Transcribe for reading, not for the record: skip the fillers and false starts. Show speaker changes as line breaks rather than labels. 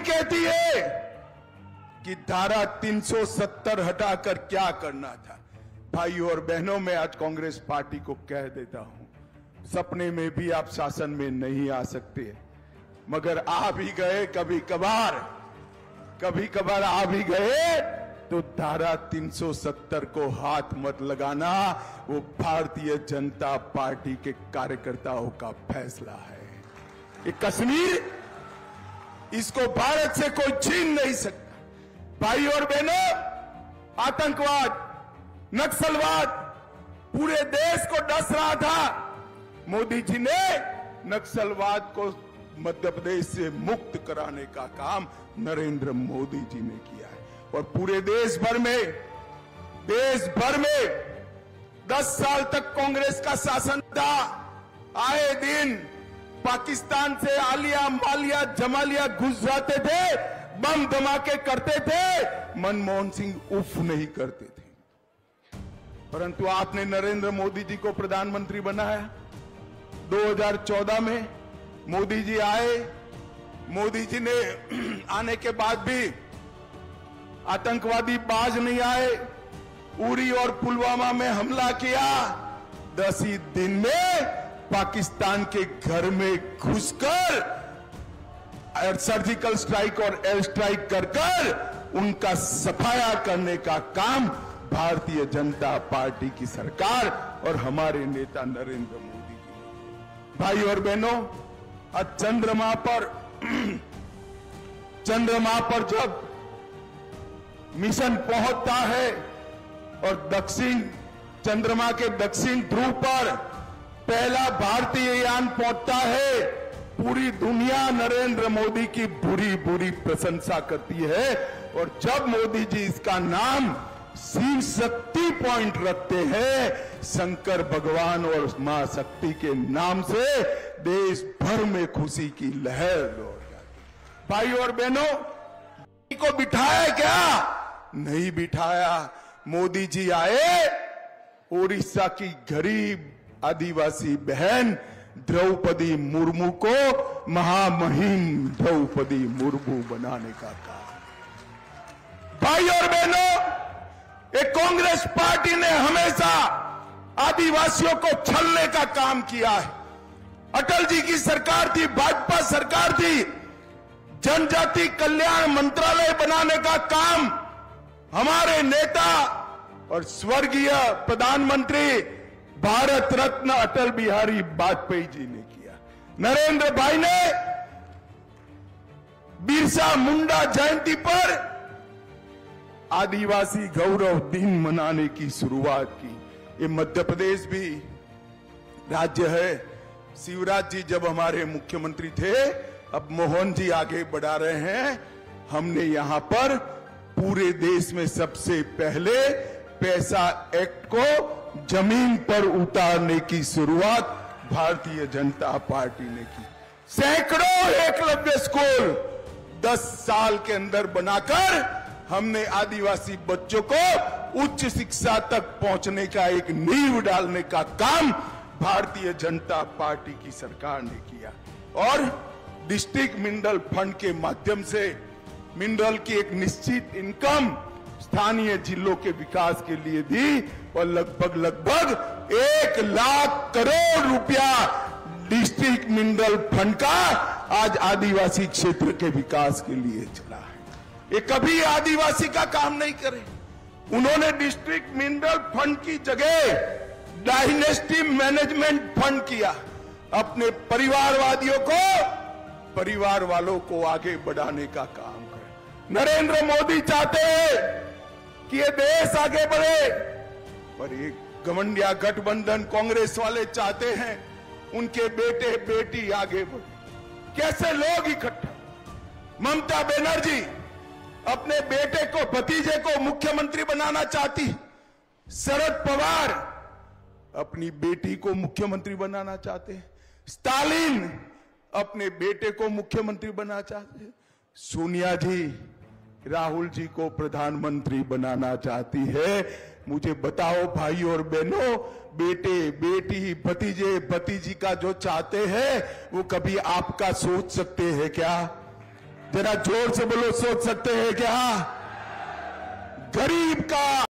कहती है कि धारा 370 हटाकर क्या करना था। भाइयों और बहनों, मैं आज कांग्रेस पार्टी को कह देता हूं, सपने में भी आप शासन में नहीं आ सकते, मगर आ भी गए कभी कभार आ भी गए तो धारा 370 को हाथ मत लगाना। वो भारतीय जनता पार्टी के कार्यकर्ताओं का फैसला है। ये कश्मीर, इसको भारत से कोई छीन नहीं सकता। भाइयों और बहनों, आतंकवाद, नक्सलवाद पूरे देश को डस रहा था। मोदी जी ने नक्सलवाद को मध्य प्रदेश से मुक्त कराने का काम नरेंद्र मोदी जी ने किया है। और पूरे देश भर में 10 साल तक कांग्रेस का शासन था। आए दिन पाकिस्तान से आलिया मालिया जमालिया घुस जाते थे, बम धमाके करते थे, मनमोहन सिंह उफ नहीं करते थे। परंतु आपने नरेंद्र मोदी जी को प्रधानमंत्री बनाया। 2014 में मोदी जी आए। मोदी जी ने आने के बाद भी आतंकवादी बाज नहीं आए। उरी और पुलवामा में हमला किया। 10 ही दिन में पाकिस्तान के घर में घुसकर सर्जिकल स्ट्राइक और एयर स्ट्राइक कर उनका सफाया करने का काम भारतीय जनता पार्टी की सरकार और हमारे नेता नरेंद्र मोदी जी। भाई और बहनों, आज चंद्रमा पर जब मिशन पहुंचता है और चंद्रमा के दक्षिण ध्रुव पर पहला भारतीय यान पहुंचता है, पूरी दुनिया नरेंद्र मोदी की बुरी प्रशंसा करती है। और जब मोदी जी इसका नाम शिव शक्ति पॉइंट रखते हैं, शंकर भगवान और मां शक्ति के नाम से देश भर में खुशी की लहर दौड़ जाती। भाई और बहनों, को बिठाया क्या? नहीं बिठाया। मोदी जी आए, ओडिशा की गरीब आदिवासी बहन द्रौपदी मुर्मू को महामहिम द्रौपदी मुर्मू बनाने का काम। भाई और बहनों, एक कांग्रेस पार्टी ने हमेशा आदिवासियों को छलने का काम किया है। अटल जी की सरकार थी, भाजपा सरकार थी, जनजाति कल्याण मंत्रालय बनाने का काम हमारे नेता और स्वर्गीय प्रधानमंत्री भारत रत्न अटल बिहारी वाजपेयी जी ने किया। नरेंद्र भाई ने बिरसा मुंडा जयंती पर आदिवासी गौरव दिन मनाने की शुरुआत की। ये मध्य प्रदेश भी राज्य है। शिवराज जी जब हमारे मुख्यमंत्री थे, अब मोहन जी आगे बढ़ा रहे हैं, हमने यहां पर पूरे देश में सबसे पहले पैसा एक्ट को जमीन पर उतारने की शुरुआत भारतीय जनता पार्टी ने की। सैकड़ों एकलव्य स्कूल 10 साल के अंदर बनाकर हमने आदिवासी बच्चों को उच्च शिक्षा तक पहुंचने का एक नींव डालने का काम भारतीय जनता पार्टी की सरकार ने किया। और डिस्ट्रिक्ट मिनरल फंड के माध्यम से मिनरल की एक निश्चित इनकम स्थानीय जिलों के विकास के लिए दी और लगभग 1 लाख करोड़ रुपया डिस्ट्रिक्ट मिनरल फंड का आज आदिवासी क्षेत्र के विकास के लिए चला है। ये कभी आदिवासी का काम नहीं करे। उन्होंने डिस्ट्रिक्ट मिनरल फंड की जगह डायनेस्टी मैनेजमेंट फंड किया। अपने परिवारवादियों को, परिवार वालों को आगे बढ़ाने का काम करे। नरेंद्र मोदी चाहते हैं कि ये देश आगे बढ़े, पर एक घमंडिया गठबंधन कांग्रेस वाले चाहते हैं उनके बेटे बेटी आगे बढ़े। कैसे लोग इकट्ठा? ममता बनर्जी अपने बेटे को, भतीजे को मुख्यमंत्री बनाना चाहती। शरद पवार अपनी बेटी को मुख्यमंत्री बनाना चाहते हैं। स्टालिन अपने बेटे को मुख्यमंत्री बनाना चाहते हैं। सोनिया जी राहुल जी को प्रधानमंत्री बनाना चाहती है। मुझे बताओ भाई और बहनों, बेटे बेटी भतीजे भतीजी का जो चाहते हैं वो कभी आपका सोच सकते हैं क्या? जरा जोर से बोलो, सोच सकते हैं क्या? गरीब का